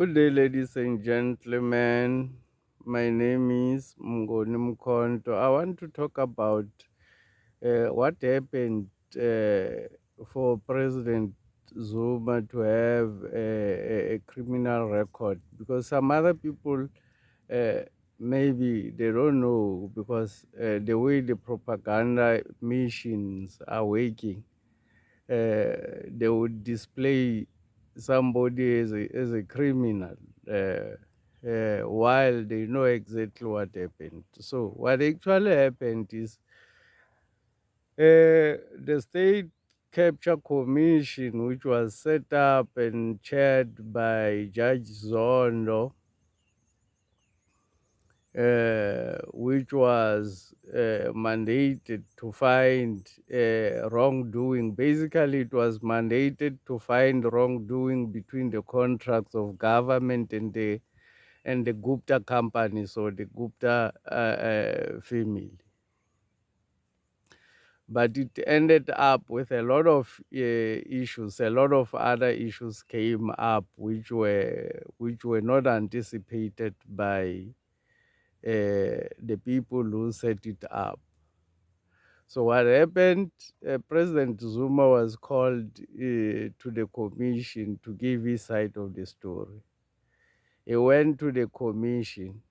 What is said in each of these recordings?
Good day, ladies and gentlemen. My name is Mngoni Mkonto. I want to talk about what happened for President Zuma to have a criminal record, because some other people uh, maybe they don't know, because the way the propaganda machines are working, they would display somebody as a criminal while they know exactly what happened. So, what actually happened is the State Capture Commission, which was set up and chaired by Judge Zondo, which was mandated to find wrongdoing. Basically, it was mandated to find wrongdoing between the contracts of government and the Gupta companies, or the Gupta family. But it ended up with a lot of issues. A lot of other issues came up which were not anticipated by the people who set it up. So what happened? President Zuma was called to the commission to give his side of the story. He went to the commission.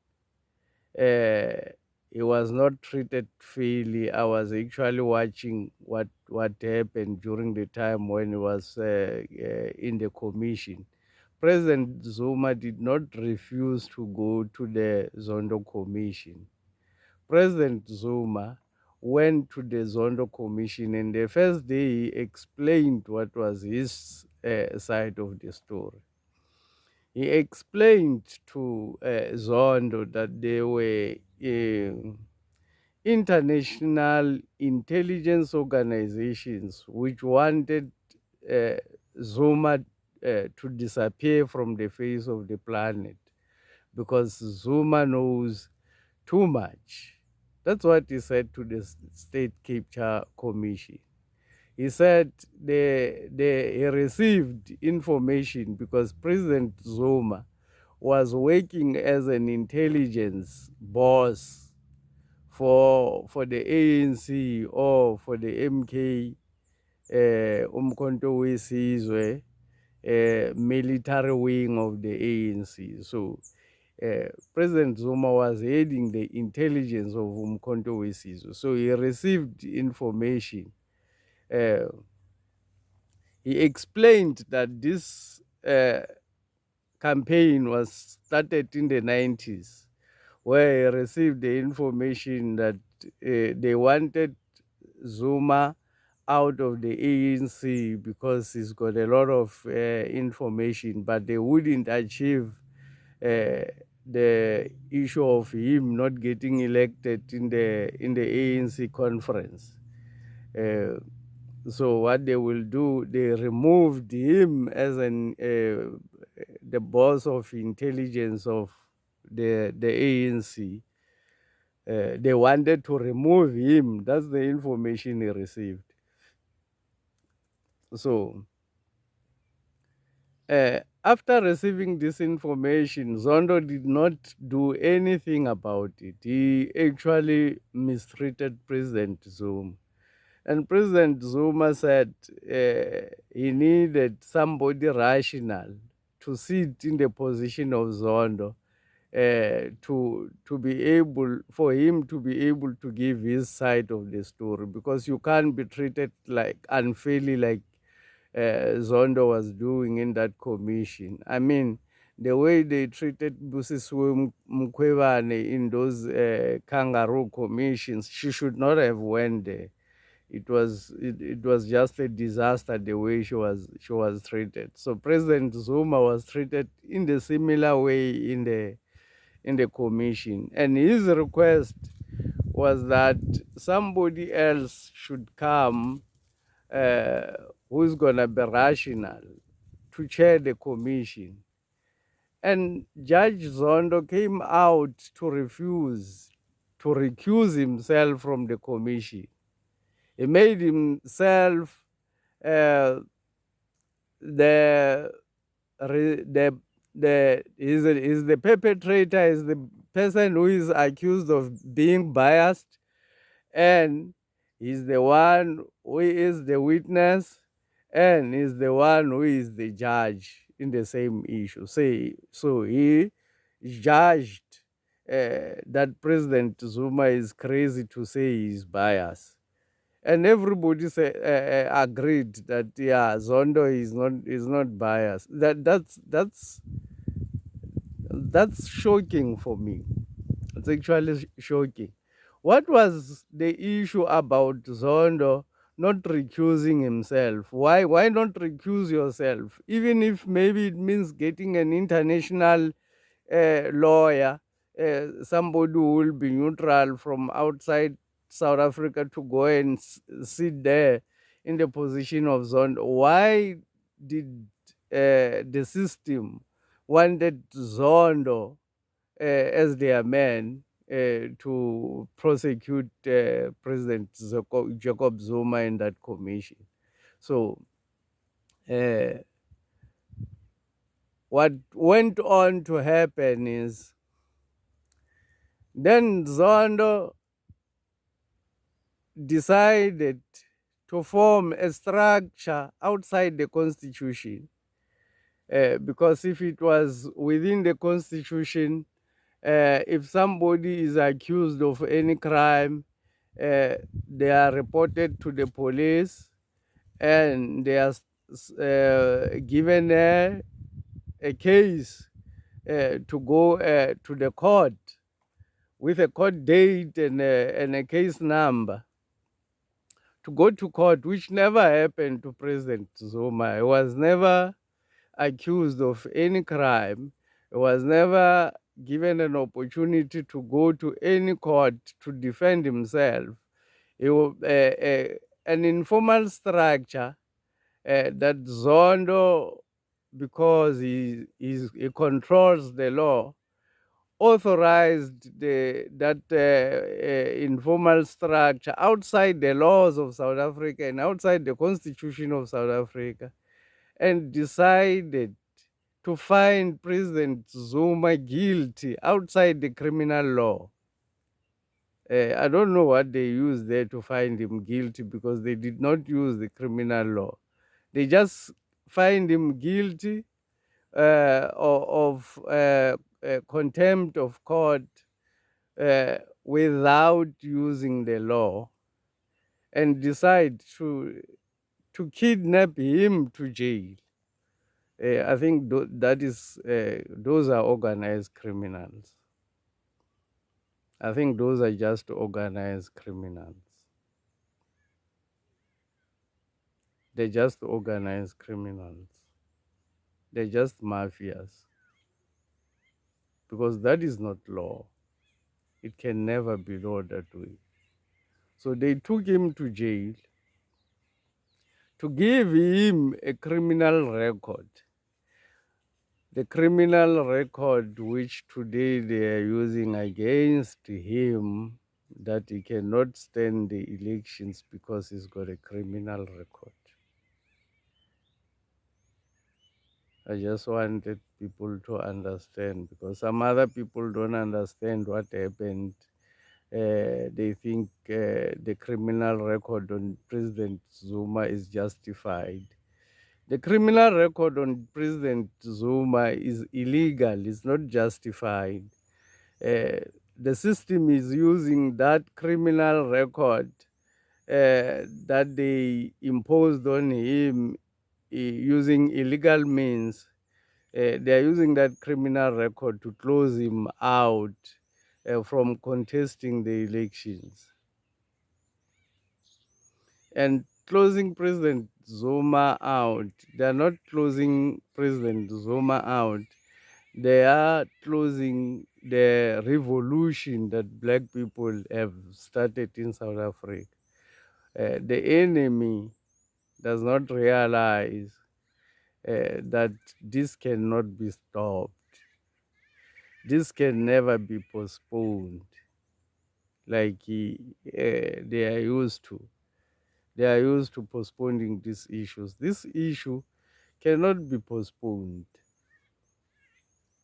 Uh, he was not treated fairly. I was actually watching what happened during the time when he was in the commission. President Zuma did not refuse to go to the Zondo Commission. President Zuma went to the Zondo Commission, and the first day he explained what was his side of the story. He explained to Zondo that there were international intelligence organizations which wanted uh, Zuma to disappear from the face of the planet, because Zuma knows too much. That's what he said to the State Capture Commission. He said he received information because President Zuma was working as an intelligence boss for the ANC or for the MK, Umkhonto weSizwe, military wing of the ANC. So President Zuma was heading the intelligence of Umkhonto weSizwe. So he received information. Uh, he explained that this campaign was started in the 90s, where he received the information that they wanted Zuma out of the ANC because he's got a lot of information, but they wouldn't achieve uh, the issue of him not getting elected in the ANC conference. Uh, so what they will do, they removed him as the boss of intelligence of the ANC. They wanted to remove him. That's the information he received. So after receiving this information, Zondo did not do anything about it. He actually mistreated President Zuma. And President Zuma said he needed somebody rational to sit in the position of Zondo, to be able, for him to be able to give his side of the story, because you can't be treated like unfairly like Zondo was doing in that commission. I mean, the way they treated Busisiwe Mkhwebane in those kangaroo commissions, she should not have went there. It was just a disaster the way she was treated. So President Zuma was treated in the similar way in the commission, and his request was that somebody else should come uh, who's gonna be rational to chair the commission. And Judge Zondo came out to refuse to recuse himself from the commission. He made himself uh, the is the perpetrator, is the person who is accused of being biased, and he's the one who is the witness, and is the one who is the judge in the same issue. Say, so he judged that President Zuma is crazy to say he's biased. And everybody agreed that yeah, Zondo is not biased. That's shocking for me. It's actually shocking. What was the issue about Zondo not recusing himself? Why not recuse yourself? Even if maybe it means getting an international lawyer, somebody who will be neutral from outside South Africa to go and sit there in the position of Zondo. Why did the system wanted Zondo as their man to prosecute President Jacob Zuma in that commission? So, uh, what went on to happen is then Zondo decided to form a structure outside the constitution. Because if it was within the constitution, if somebody is accused of any crime, they are reported to the police and they are given a case to go to the court with a court date and a case number to go to court, which never happened to President Zuma. He was never accused of any crime. He was never given an opportunity to go to any court to defend himself. It was an informal structure that Zondo, because he controls the law, authorized that informal structure outside the laws of South Africa and outside the constitution of South Africa, and decided to find President Zuma guilty outside the criminal law. I don't know what they used there to find him guilty, because they did not use the criminal law. They just find him guilty of contempt of court without using the law, and decide to kidnap him to jail. I think that is those are organized criminals. I think those are just organized criminals. They're just organized criminals. They're just mafias, because that is not law. It can never be law that way. So they took him to jail to give him a criminal record. The criminal record which today they are using against him, that he cannot stand the elections because he's got a criminal record. I just wanted people to understand, because some other people don't understand what happened. They think the criminal record on President Zuma is justified. The criminal record on President Zuma is illegal, it's not justified. The system is using that criminal record that they imposed on him using illegal means. They are using that criminal record to close him out from contesting the elections. And closing President Zuma out, they are not closing President Zuma out, they are closing the revolution that black people have started in South Africa. The enemy does not realize that this cannot be stopped. This can never be postponed like they are used to. They are used to postponing these issues. This issue cannot be postponed.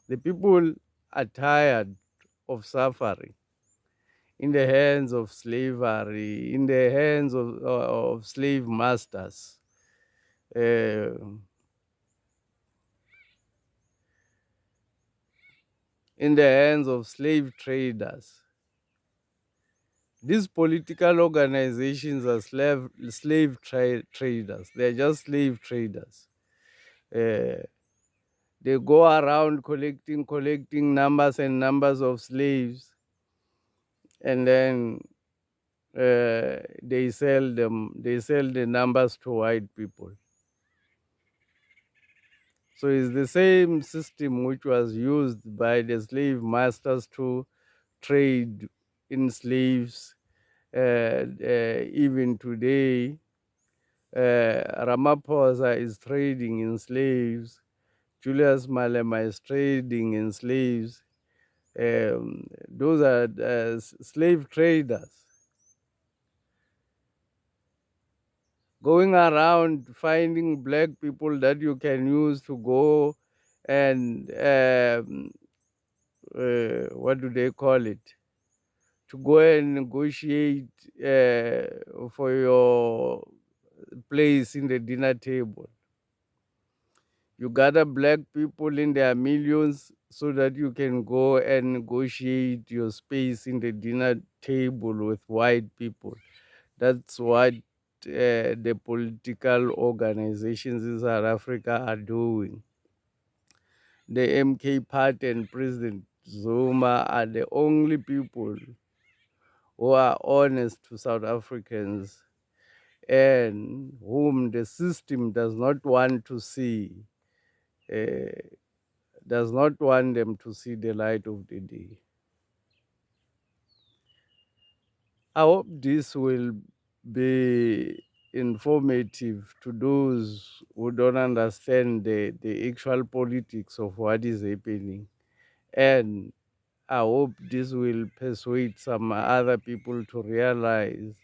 The people are tired of suffering in the hands of slavery, in the hands of slave masters, uh, in the hands of slave traders. These political organizations are traders. They're just slave traders. Uh, they go around collecting numbers and numbers of slaves, and then they sell them. They sell the numbers to white people. So it's the same system which was used by the slave masters to trade in slaves. Even today, Ramaphosa is trading in slaves. Julius Malema is trading in slaves. Those are slave traders going around finding black people that you can use to go and what do they call it? To go and negotiate for your place in the dinner table. You gather black people in their millions so that you can go and negotiate your space in the dinner table with white people. That's what the political organizations in South Africa are doing. The MK Party and President Zuma are the only people who are honest to South Africans and whom the system does not want to see, uh, does not want them to see the light of the day. I hope this will be informative to those who don't understand the actual politics of what is happening. And I hope this will persuade some other people to realize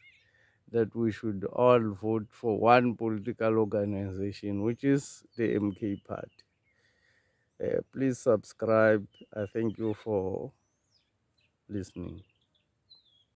that we should all vote for one political organization, which is the MK Party. Please subscribe. I thank you for listening.